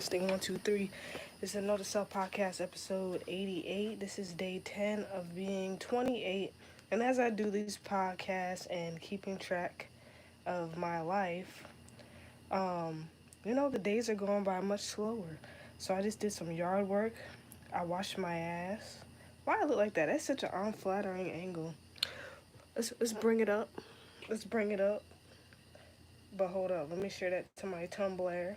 Testing 1, 2, 3. This is another Self Podcast episode 88. This is day 10 of being 28. And as I do these podcasts and keeping track of my life, the days are going by much slower. So I just did some yard work. I washed my ass. Why I look like that? That's such an unflattering angle. Let's bring it up. Let's bring it up. But hold up, let me share that to my Tumblr.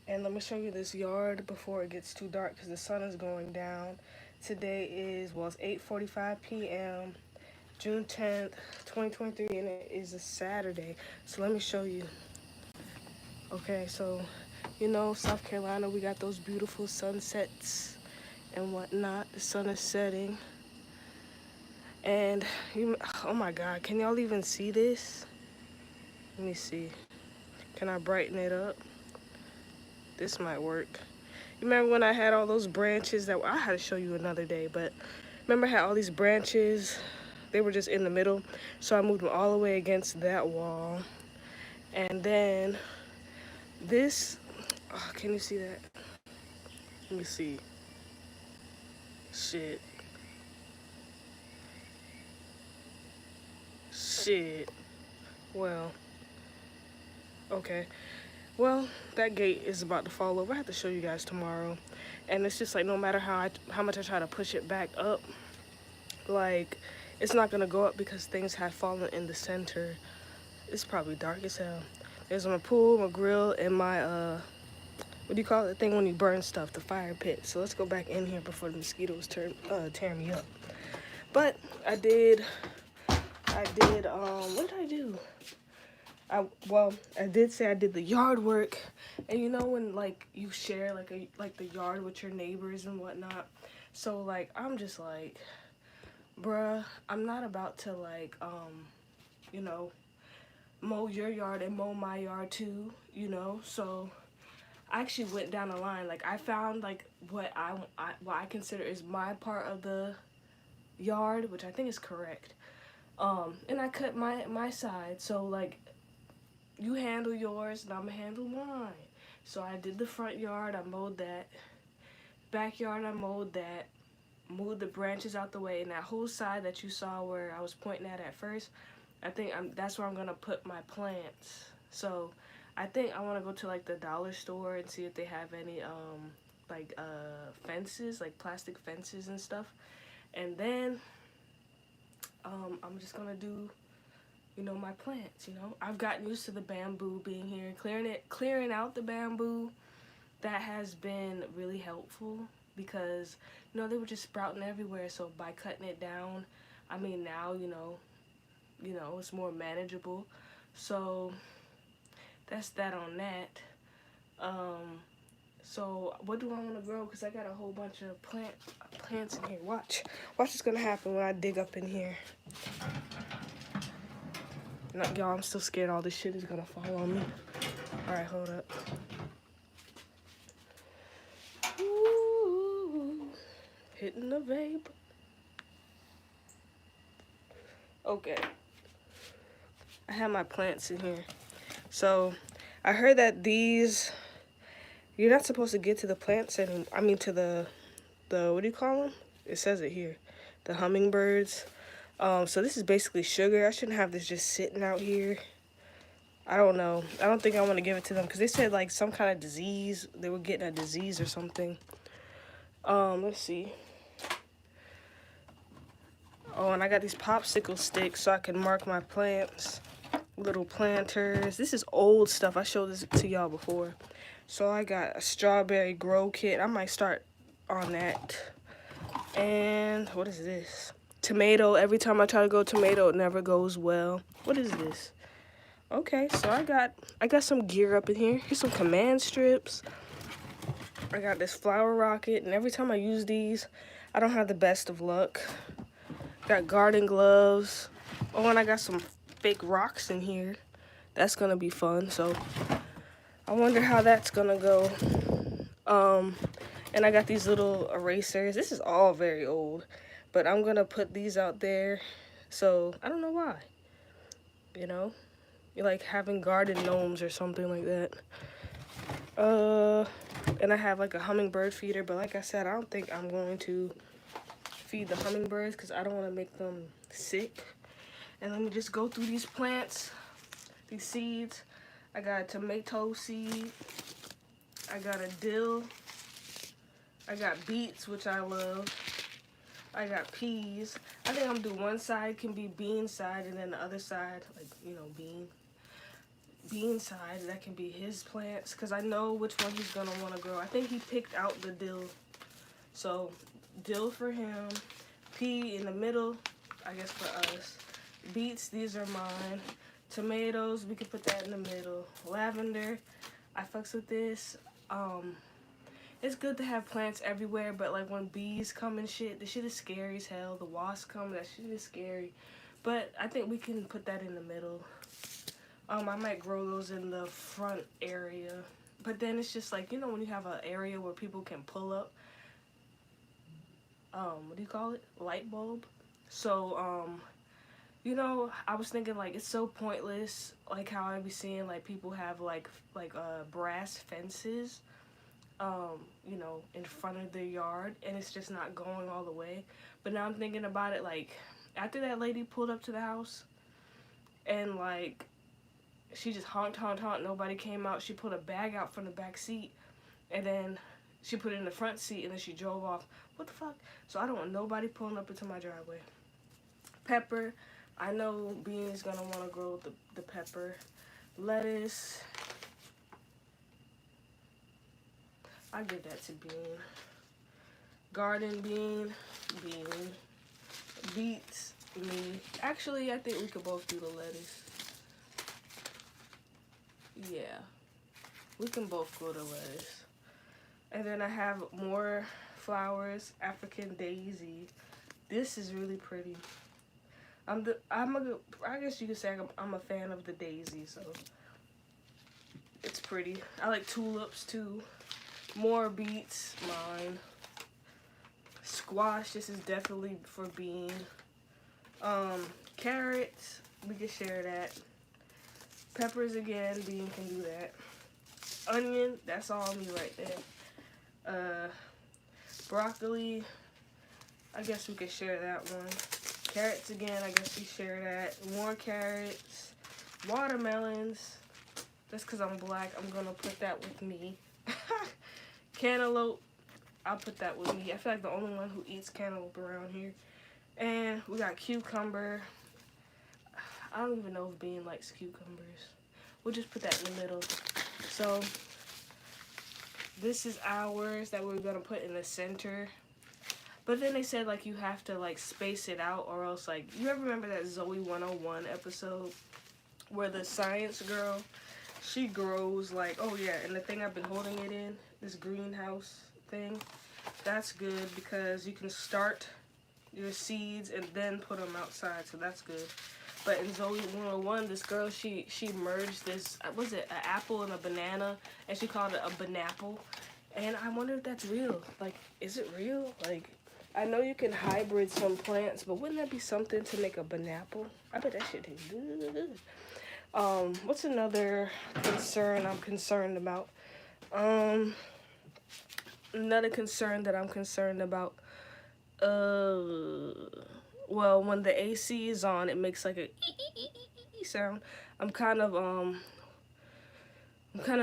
And let me show you this yard before it gets too dark because the sun is going down. Today it's 8:45 p.m. June 10th, 2023, and it is a Saturday. So let me show you. Okay, so South Carolina, we got those beautiful sunsets and whatnot. The sun is setting. And oh my God, can y'all even see this? Let me see. Can I brighten it up? This might work. You remember when I had all those branches that I had to show you another day, but remember I had all these branches, they were just in the middle, so I moved them all the way against that wall. And then this, oh, can you see that? Let me see. Shit. Well, okay. Well, that gate is about to fall over. I have to show you guys tomorrow. And it's just like no matter how much I try to push it back up, like it's not gonna go up because things have fallen in the center. It's probably dark as hell. There's my pool, my grill, and my what do you call it? The thing when you burn stuff, the fire pit. So let's go back in here before the mosquitoes tear me up. But I did what did I do? I did say I did the yard work, and when like you share like the yard with your neighbors and whatnot. So like I'm just like, bruh, I'm not about to like mow your yard and mow my yard too, So I actually went down the line. Like I found like what I consider is my part of the yard, which I think is correct. And I cut my side. So like you handle yours and I'm gonna handle mine. So I did the front yard, I mowed that. Backyard, I mowed that. Moved the branches out the way, and that whole side that you saw where I was pointing at first, I think that's where I'm gonna put my plants. So I think I want to go to like the dollar store and see if they have any fences, like plastic fences and stuff. And then I'm just gonna do my plants. I've gotten used to the bamboo being here, clearing out the bamboo. That has been really helpful because they were just sprouting everywhere. So by cutting it down, I mean now it's more manageable. So that's that on that. So what do I want to grow? Because I got a whole bunch of plants in here. Watch what's gonna happen when I dig up in here. Y'all, I'm still scared all this shit is gonna fall on me. Alright, hold up. Ooh, hitting the vape. Okay. I have my plants in here. So, I heard that you're not supposed to get to the plants and to the what do you call them? It says it here. The hummingbirds. So this is basically sugar. I shouldn't have this just sitting out here. I don't know. I don't think I want to give it to them because they said like some kind of disease. They were getting a disease or something. Let's see. Oh, and I got these popsicle sticks so I can mark my plants. Little planters. This is old stuff. I showed this to y'all before. So I got a strawberry grow kit. I might start on that. And what is this? Tomato. Every time I try to go tomato, it never goes well. What is this? Okay, so I got some gear up in here. Here's some command strips. I got this flower rocket, and every time I use these, I don't have the best of luck. Got garden gloves. Oh, and I got some fake rocks in here. That's gonna be fun. So I wonder how that's gonna go. And I got these little erasers. This is all very old, but I'm gonna put these out there. So I don't know why. You're like having garden gnomes or something like that. Uh, and I have like a hummingbird feeder, but like I said, I don't think I'm going to feed the hummingbirds because I don't want to make them sick. And let me just go through these plants, these seeds. I got a tomato seed. I got a dill. I got beets, which I love. I got peas. I think I'm gonna do one side can be bean side, and then the other side, like, you know, bean side, that can be his plants, because I know which one he's gonna want to grow. I think he picked out the dill. So dill for him, pea in the middle, I guess for us. Beets, these are mine. Tomatoes, we can put that in the middle. Lavender, I fucks with this. It's good to have plants everywhere, but like when bees come and shit, the shit is scary as hell. The wasps come, that shit is scary. But I think we can put that in the middle. I might grow those in the front area. But then it's just like, you know, when you have an area where people can pull up, what do you call it? Light bulb. So, you know, I was thinking like it's so pointless, like how I be seeing like people have like brass fences, you know, in front of their yard, and it's just not going all the way. But now I'm thinking about it, like after that lady pulled up to the house, and like she just honked, nobody came out. She put a bag out from the back seat, and then she put it in the front seat, and then she drove off. What the fuck? So I don't want nobody pulling up into my driveway. Pepper. I know Bean's gonna want to grow the pepper. Lettuce. I give that to Bean. Garden bean. Beets, me. Actually, I think we could both do the lettuce. Yeah. We can both grow the lettuce. And then I have more flowers. African daisy. This is really pretty. I guess you could say I'm a fan of the daisy, so it's pretty. I like tulips too. More beets, mine. Squash, this is definitely for Bean. Carrots, we can share that. Peppers again, Bean can do that. Onion, that's all me right there. Broccoli, I guess we could share that one. Carrots again, I guess we share that. More carrots. Watermelons, just because I'm black, I'm gonna put that with me. Cantaloupe, I'll put that with me. I feel like the only one who eats cantaloupe around here. And we got cucumber. I don't even know if Bean likes cucumbers. We'll just put that in the middle. So this is ours that we're gonna put in the center. But then they said like you have to like space it out, or else like, you ever remember that Zoe 101 episode where the science girl, she grows like, oh yeah, and the thing I've been holding it in, this greenhouse thing, that's good because you can start your seeds and then put them outside, so that's good. But in Zoe 101, this girl, she merged this, was it an apple and a banana, and she called it a banapple. And I wonder if that's real. Like, is it real? Like, I know you can hybrid some plants, but wouldn't that be something to make a banapple? I bet that shit tastes good. What's another concern I'm concerned about? Another concern that I'm concerned about. Well, when the AC is on, it makes like a sound. I'm kind of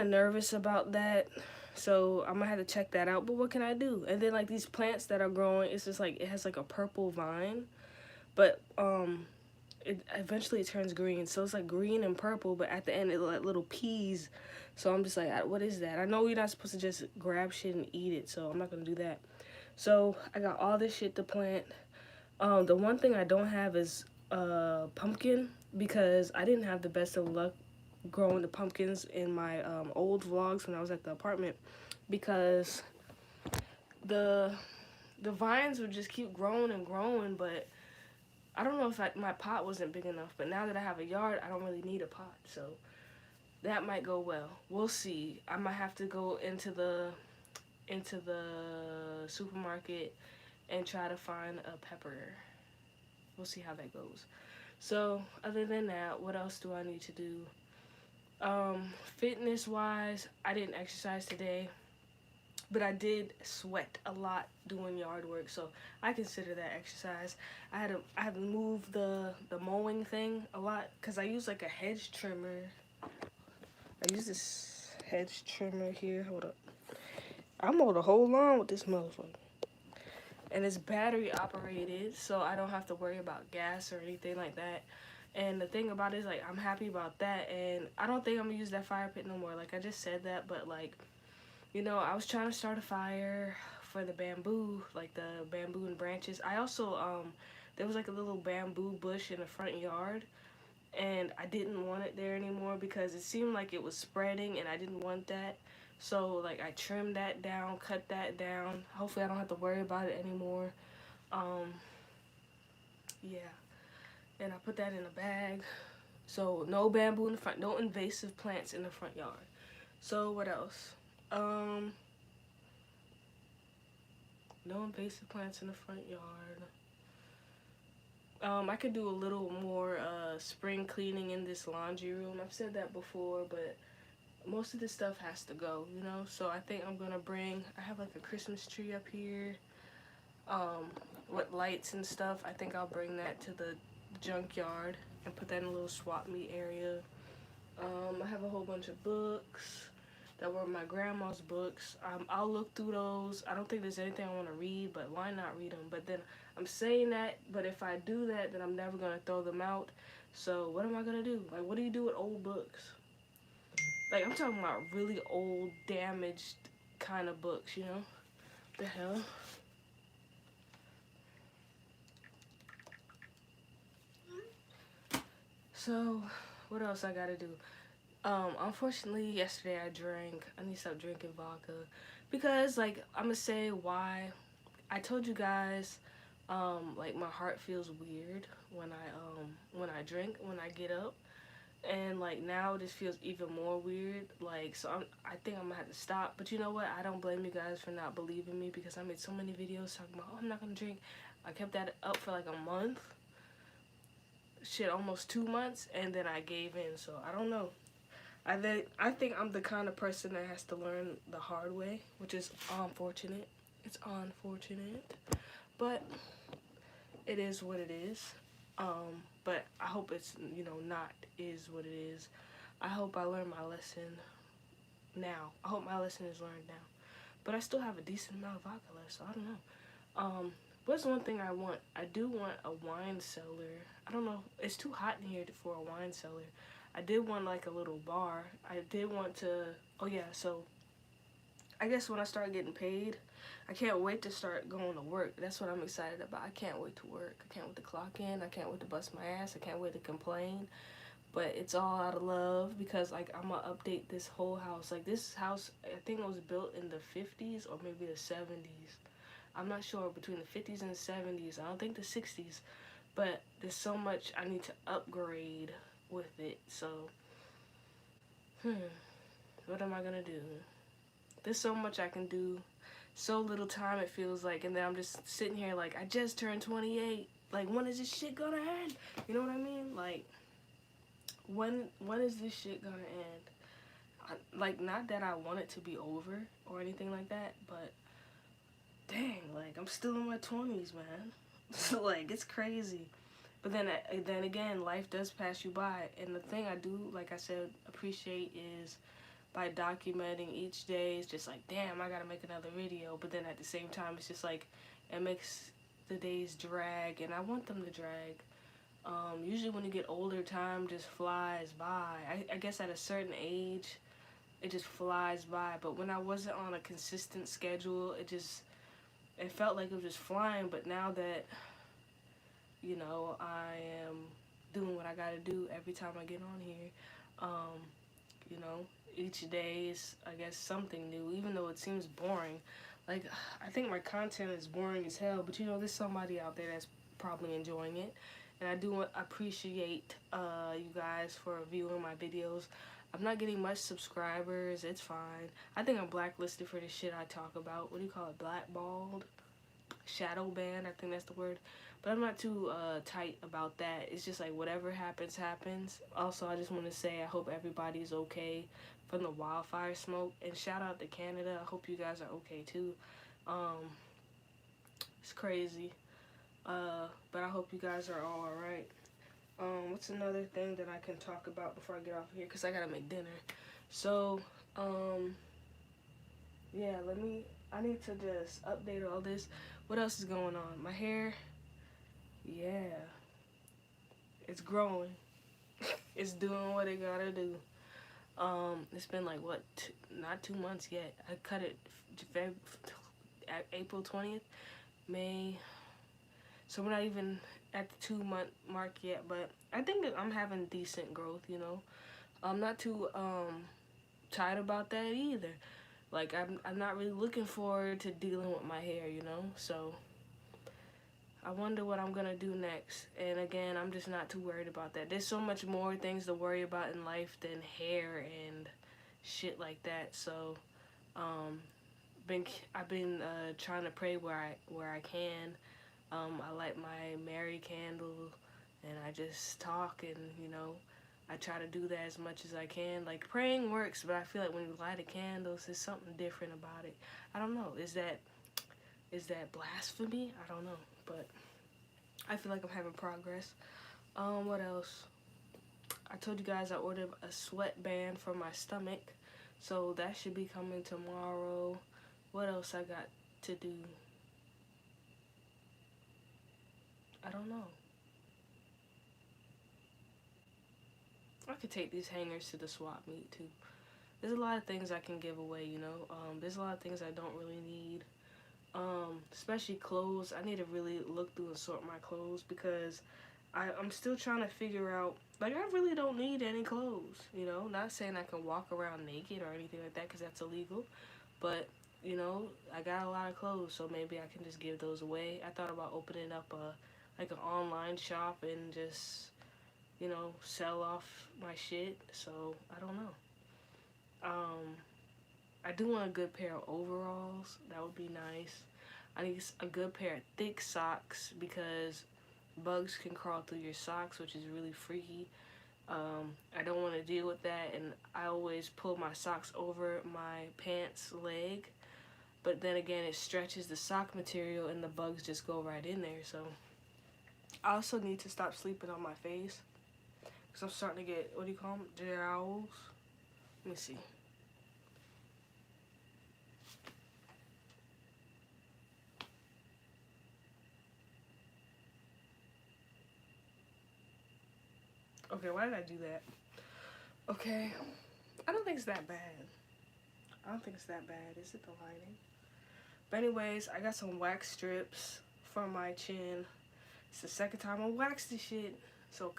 nervous about that. So I'm gonna have to check that out. But what can I do? And then like these plants that are growing, it's just like it has like a purple vine, but it eventually turns green. So it's like green and purple, but at the end it's like little peas. So I'm just like, what is that? I know you're not supposed to just grab shit and eat it, so I'm not gonna do that. So I got all this shit to plant. The one thing I don't have is pumpkin, because I didn't have the best of luck growing the pumpkins in my old vlogs when I was at the apartment, because the vines would just keep growing and growing. But I don't know if my pot wasn't big enough, but now that I have a yard, I don't really need a pot, so that might go well. We'll see. I might have to go into the supermarket and try to find a pepper. We'll see how that goes. So other than that, what else do I need to do? Fitness wise, I didn't exercise today, but I did sweat a lot doing yard work, so I consider that exercise. I had to move the mowing thing a lot because I use like a hedge trimmer. I use this hedge trimmer here. Hold up. I mowed a whole lawn with this motherfucker. And it's battery operated, so I don't have to worry about gas or anything like that. And the thing about it is, like, I'm happy about that, and I don't think I'm gonna use that fire pit no more. Like, I just said that, but like, you know, I was trying to start a fire for the bamboo, like the bamboo and branches. I also there was like a little bamboo bush in the front yard, and I didn't want it there anymore because it seemed like it was spreading, and I didn't want that. So like I trimmed that down, cut that down. Hopefully I don't have to worry about it anymore. Um, yeah, and I put that in a bag. So no bamboo in the front, no invasive plants in the front yard. So what else? Um, no invasive plants in the front yard. I could do a little more spring cleaning in this laundry room. I've said that before, but most of this stuff has to go, you know? So I think I'm gonna bring, I have like a Christmas tree up here with lights and stuff. I think I'll bring that to the junkyard and put that in a little swap meet area. I have a whole bunch of books that were my grandma's books. I'll look through those. I don't think there's anything I want to read, but why not read them? But then I'm saying that, but if I do that, then I'm never going to throw them out. So what am I going to do? Like, what do you do with old books? Like, I'm talking about really old, damaged kind of books, you know? The hell? So, what else I gotta do? Unfortunately, yesterday I drank. I need to stop drinking vodka. Because, like, I'm gonna say why. I told you guys, like, my heart feels weird when I drink, when I get up. And, like, now this feels even more weird. Like, so I think I'm gonna have to stop. But you know what? I don't blame you guys for not believing me because I made so many videos talking about, oh, I'm not gonna drink. I kept that up for, like, a month. Shit, almost 2 months. And then I gave in. So, I don't know. I think I'm the kind of person that has to learn the hard way, which is unfortunate. It's unfortunate, but it is what it is. But I hope it's, you know, not is what it is. I hope I learn my lesson now. I hope my lesson is learned now. But I still have a decent amount of vodka left, so I don't know. What's one thing I want? I do want a wine cellar. I don't know. It's too hot in here for a wine cellar. I did want like a little bar. I did want to. Oh yeah, so I guess when I start getting paid, I can't wait to start going to work. That's what I'm excited about. I can't wait to work. I can't wait to clock in. I can't wait to bust my ass. I can't wait to complain. But it's all out of love because like I'm gonna update this whole house. Like this house, I think it was built in the 50s or maybe the 70s. I'm not sure, between the 50s and the 70s. I don't think the 60s. But there's so much I need to upgrade with it. So, what am I gonna do? There's so much I can do. So little time it feels like, and then I'm just sitting here like I just turned 28. Like when is this shit gonna end? You know what I mean? Like when is this shit gonna end? Like not that I want it to be over or anything like that, but dang, like I'm still in my 20s, man. So like it's crazy. But then again, life does pass you by, and the thing I do, like I said, appreciate is by documenting each day. It's just like, damn, I gotta make another video. But then at the same time, it's just like it makes the days drag, and I want them to drag. Usually when you get older, time just flies by. I guess at a certain age, it just flies by. But when I wasn't on a consistent schedule, it felt like it was just flying. But now that, you know, I am doing what I gotta do every time I get on here, you know, each day is, I guess, something new, even though it seems boring. Like, I think my content is boring as hell, but you know, there's somebody out there that's probably enjoying it. And I do appreciate you guys for viewing my videos. I'm not getting much subscribers. It's fine. I think I'm blacklisted for the shit I talk about. What do you call it? Blackballed? shadow ban, I think that's the word. But I'm not too tight about that. It's just like whatever happens, happens. Also, I just want to say I hope everybody's okay from the wildfire smoke. And shout out to Canada. I hope you guys are okay too. Um, it's crazy. But I hope you guys are all alright. What's another thing that I can talk about before I get off here? Because I gotta make dinner. So, yeah, I need to just update all this. What else is going on? My hair, yeah, it's growing. It's doing what it gotta do. It's been like what, not 2 months yet. I cut it April 20th, May. So we're not even at the 2 month mark yet, but I think that I'm having decent growth. I'm not too tired about that either. Like I'm not really looking forward to dealing with my hair. So I wonder what I'm gonna do next. And again, I'm just not too worried about that. There's so much more things to worry about in life than hair and shit like that. So um I've been trying to pray where I can. I light my Mary candle and I just talk, and I try to do that as much as I can. Like, praying works, but I feel like when you light a candle, there's something different about it. I don't know. Is that blasphemy? I don't know, but I feel like I'm having progress. What else? I told you guys I ordered a sweatband for my stomach, so that should be coming tomorrow. What else I got to do? I don't know. I could take these hangers to the swap meet too. There's a lot of things I can give away. There's a lot of things I don't really need. Especially clothes. I need to really look through and sort my clothes because I'm still trying to figure out, like, I really don't need any clothes. Not saying I can walk around naked or anything like that because that's illegal, but I got a lot of clothes, so maybe I can just give those away. I thought about opening up an online shop and just sell off my shit. So I don't know. I do want a good pair of overalls. That would be nice. I need a good pair of thick socks because bugs can crawl through your socks, which is really freaky. I don't want to deal with that, and I always pull my socks over my pants leg, but then again it stretches the sock material and the bugs just go right in there. So I also need to stop sleeping on my face because I'm starting to get, what do you call them, jowls. Let me see. Okay, why did I do that? Okay, I don't think it's that bad. I don't think it's that bad. Is it the lighting? But anyways, I got some wax strips for my chin. It's the second time I waxed this shit. So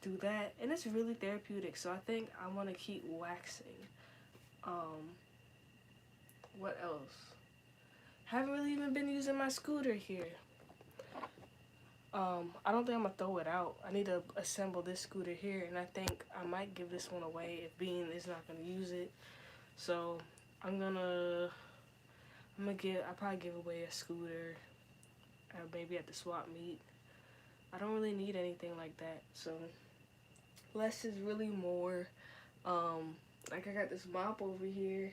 do that. And it's really therapeutic. So I think I want to keep waxing. What else? Haven't really even been using my scooter here. I don't think I'm gonna throw it out. I need to assemble this scooter here, and I think I might give this one away if Bean is not gonna use it. So I'll probably give away a scooter, maybe at the swap meet. I don't really need anything like that, so less is really more. Like, I got this mop over here.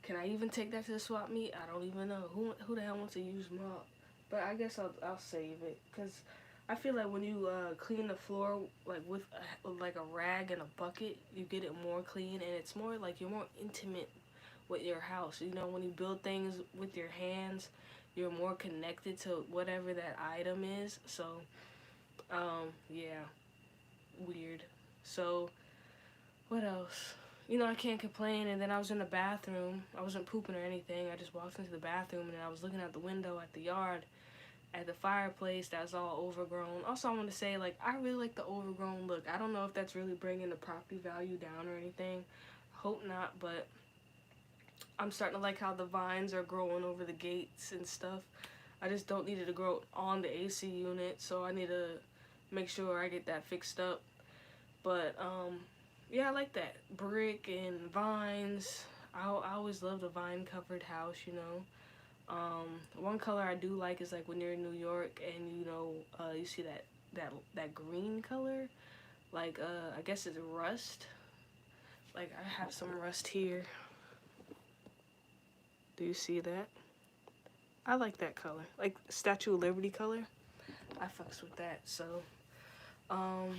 Can I even take that to the swap meet? I don't even know. Who the hell wants to use mop? But I guess I'll save it, because I feel like when you clean the floor like with a rag and a bucket, you get it more clean, and it's more like you're more intimate with your house. When you build things with your hands, you're more connected to whatever that item is. So, yeah, weird. So, what else? I can't complain. And then I was in the bathroom. I wasn't pooping or anything. I just walked into the bathroom, and I was looking out the window at the yard, at the fireplace that's all overgrown. Also, I want to say, like, I really like the overgrown look. I don't know if that's really bringing the property value down or anything. Hope not, but I'm starting to like how the vines are growing over the gates and stuff. I just don't need it to grow on the AC unit, so I need to make sure I get that fixed up. But, yeah, I like that. Brick and vines. I always loved a vine-covered house. One color I do like is like when you're in New York and you know, you see that green color, like I guess it's rust. Like I have some rust here. Do you see that? I like that color, like Statue of Liberty color. I fucks with that. So, um,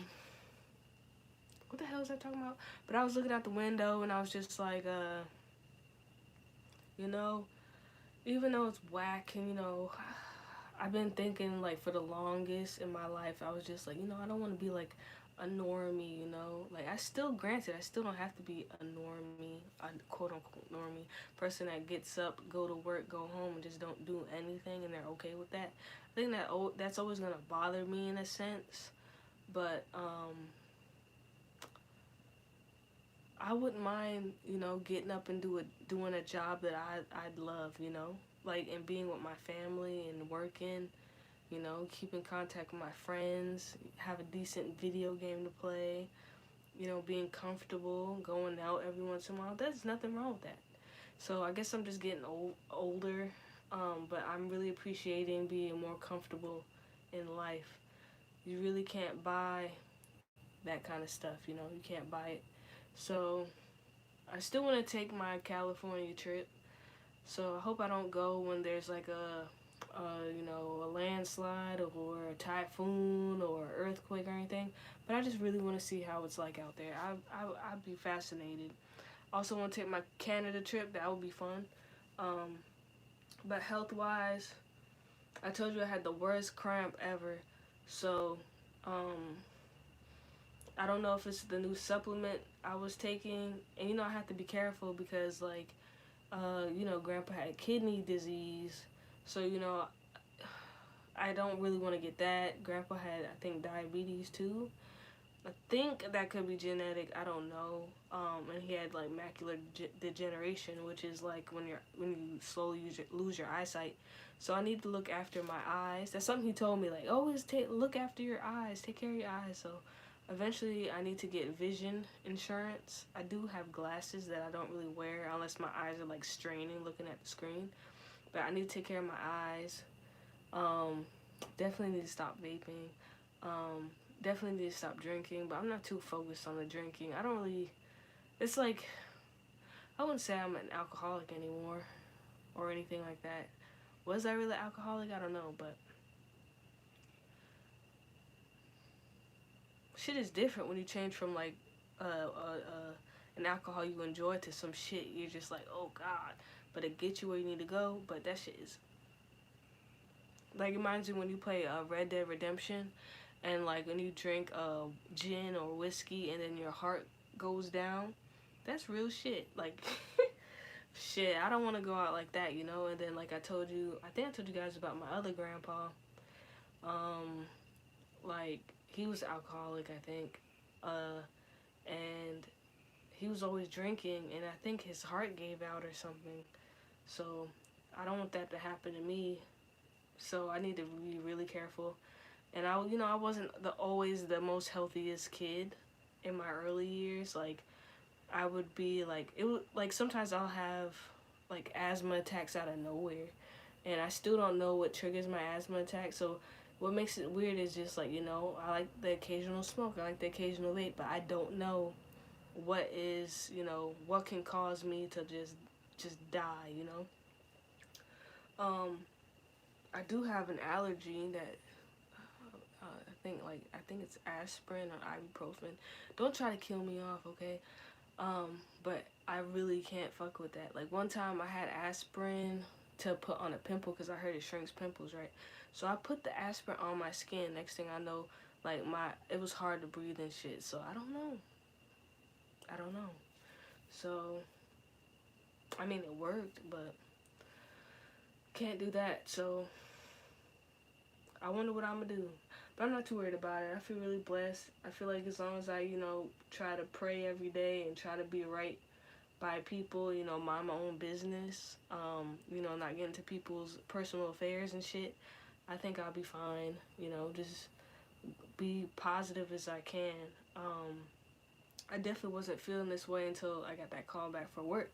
what the hell is I talking about? But I was looking out the window and I was just like, you know, even though it's whack and you know, I've been thinking like for the longest in my life, I was just like, you know, I don't want to be like a normie, you know, like I still, granted, I still don't have to be a normie, a quote unquote normie person that gets up, go to work, go home, and just don't do anything, and they're okay with that. I think that that's always gonna bother me in a sense, but I wouldn't mind, you know, getting up and doing a job that I'd love, you know, like and being with my family and working, you know, keep in contact with my friends, have a decent video game to play, you know, being comfortable, going out every once in a while. There's nothing wrong with that. So I guess I'm just getting older, but I'm really appreciating being more comfortable in life. You really can't buy that kind of stuff, you know, you can't buy it. So I still want to take my California trip. So I hope I don't go when there's like you know, a landslide or a typhoon or earthquake or anything. But I just really want to see how it's like out there. I'd be fascinated. Also want to take my Canada trip. That would be fun. Um, but health wise, I told you I had the worst cramp ever. So um, I don't know if it's the new supplement I was taking. And you know, I have to be careful because like you know, Grandpa had kidney disease, so you know, I don't really want to get that. Grandpa had, I think, diabetes too. I think that could be genetic. I don't know. And he had like macular degeneration, which is like when you slowly lose your eyesight. So I need to look after my eyes. That's something he told me. Like always look after your eyes. Take care of your eyes. So eventually I need to get vision insurance. I do have glasses that I don't really wear unless my eyes are like straining looking at the screen. But I need to take care of my eyes. Um, Definitely need to stop vaping. Um, Definitely need to stop drinking, but I'm not too focused on the drinking. I don't really, it's like, I wouldn't say I'm an alcoholic anymore or anything like that. Was I really alcoholic? I don't know, but shit is different when you change from like an alcohol you enjoy to some shit you're just like, oh god, but it gets you where you need to go. But that shit is like, it reminds me when you play Red Dead Redemption, and like when you drink gin or whiskey and then your heart goes down. That's real shit. Like, shit, I don't want to go out like that, you know. And then like I told you, I think I told you guys about my other grandpa. Um, like he was alcoholic, I think, and he was always drinking, and I think his heart gave out or something. So I don't want that to happen to me. So I need to be really careful. And I, you know, I wasn't always the most healthiest kid in my early years. Like I would be like, it would like sometimes I'll have like asthma attacks out of nowhere, and I still don't know what triggers my asthma attack. So what makes it weird is just like, you know, I like the occasional smoke, I like the occasional vape, but I don't know what is, you know, what can cause me to just die, you know. Um, I do have an allergy that I think it's aspirin or ibuprofen. Don't try to kill me off, okay? But I really can't fuck with that. Like one time I had aspirin to put on a pimple because I heard it shrinks pimples, right? So I put the aspirin on my skin. Next thing I know, like it was hard to breathe and shit. So I don't know. I don't know. So I mean it worked, but can't do that. So I wonder what I'm gonna do. But I'm not too worried about it. I feel really blessed. I feel like as long as I, you know, try to pray every day and try to be right by people, you know, mind my own business, you know, not get into people's personal affairs and shit, I think I'll be fine. You know, just be positive as I can. I definitely wasn't feeling this way until I got that call back for work.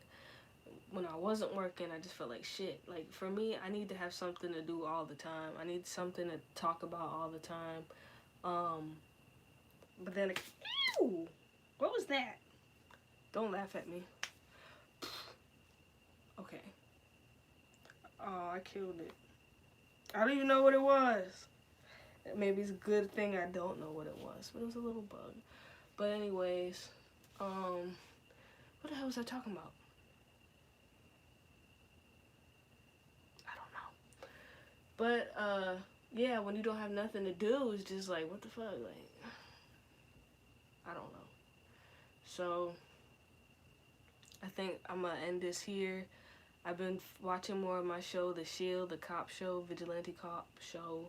when I wasn't working, I just felt like shit. Like, for me, I need to have something to do all the time. I need something to talk about all the time. But then, ew, what was that? Don't laugh at me. Okay. Oh, I killed it. I don't even know what it was. Maybe it's a good thing I don't know what it was, but it was a little bug. But anyways, what the hell was I talking about? I don't know. But yeah, when you don't have nothing to do, it's just like, what the fuck? Like, I don't know. So I think I'm gonna end this here. I've been watching more of my show, The Shield, the cop show, vigilante cop show.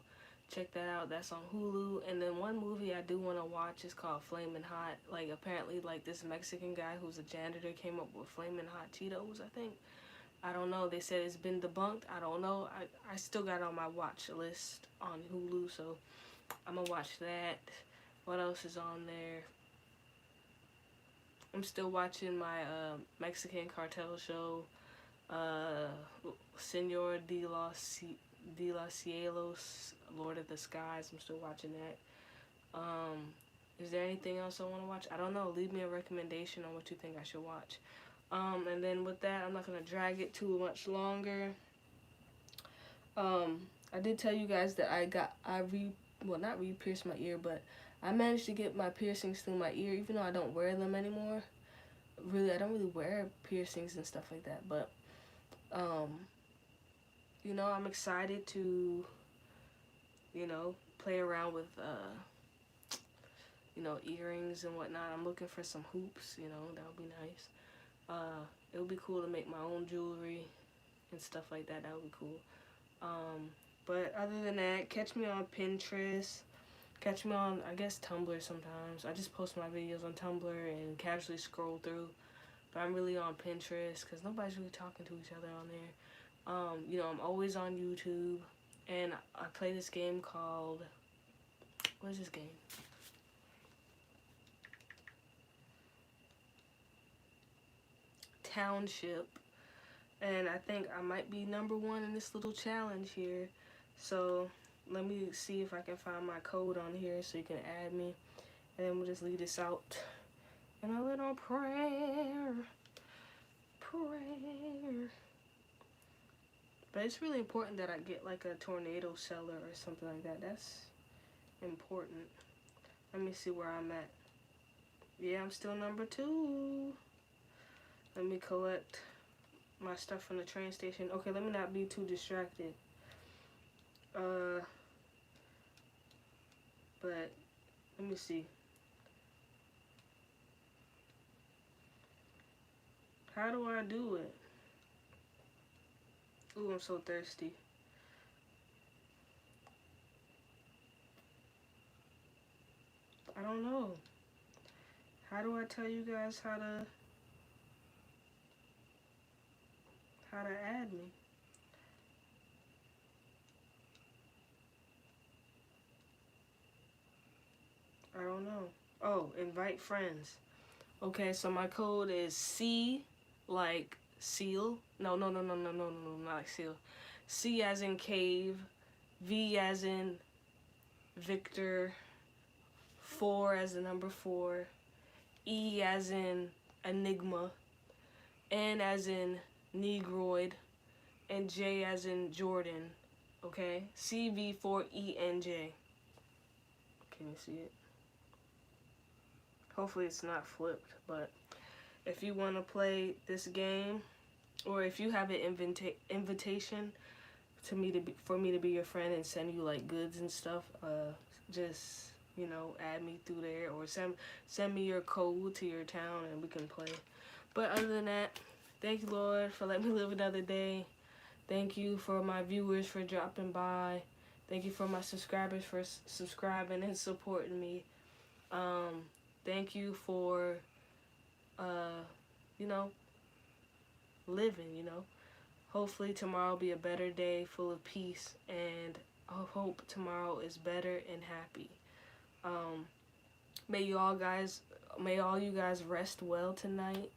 Check that out. That's on Hulu. And then one movie I do want to watch is called Flamin' Hot. Like, apparently, like, this Mexican guy who's a janitor came up with Flamin' Hot Cheetos, I think. I don't know. They said it's been debunked. I don't know. I still got it on my watch list on Hulu, so I'm going to watch that. What else is on there? I'm still watching my Mexican cartel show, Senor de los Cielos, Lord of the Skies. I'm still watching that. Is there anything else I want to watch? I don't know. Leave me a recommendation on what you think I should watch. And then with that, I'm not going to drag it too much longer. I did tell you guys that not re-pierced my ear, but I managed to get my piercings through my ear, even though I don't wear them anymore. Really, I don't really wear piercings and stuff like that, but, you know, I'm excited to, you know, play around with, you know, earrings and whatnot. I'm looking for some hoops, you know, that would be nice. It would be cool to make my own jewelry and stuff like that. That would be cool. But other than that, catch me on Pinterest. Catch me on, I guess, Tumblr sometimes. I just post my videos on Tumblr and casually scroll through. But I'm really on Pinterest because nobody's really talking to each other on there. You know, I'm always on YouTube. And I play this game called... What is this game? Township. And I think I might be #1 in this little challenge here. So let me see if I can find my code on here so you can add me. And then we'll just leave this out in a little prayer. But it's really important that I get like a tornado cellar or something like that. That's important. Let me see where I'm at. Yeah, I'm still #2. Let me collect my stuff from the train station. Okay, let me not be too distracted. But let me see. How do I do it? Ooh, I'm so thirsty. I don't know. How do I tell you guys how to add me? I don't know. Oh, invite friends. Okay, so my code is C like seal. No, not like seal. C as in cave, V as in Victor, 4 as the number 4, E as in enigma, N as in negroid, and J as in Jordan. Okay, CV4ENJ. Can you see it? Hopefully it's not flipped, but if you want to play this game, or if you have an invitation for me to be your friend and send you like goods and stuff, just, you know, add me through there, or send me your code to your town and we can play. But other than that, thank you, Lord, for letting me live another day. Thank you for my viewers for dropping by. Thank you for my subscribers for subscribing and supporting me. Thank you for, you know, living, you know. Hopefully tomorrow will be a better day full of peace, and I hope tomorrow is better and happy. May all you guys rest well tonight.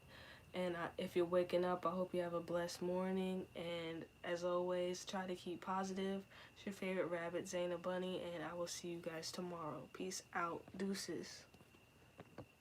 And if you're waking up, I hope you have a blessed morning. And as always, try to keep positive. It's your favorite rabbit, Zayna Bunny, and I will see you guys tomorrow. Peace out. Deuces.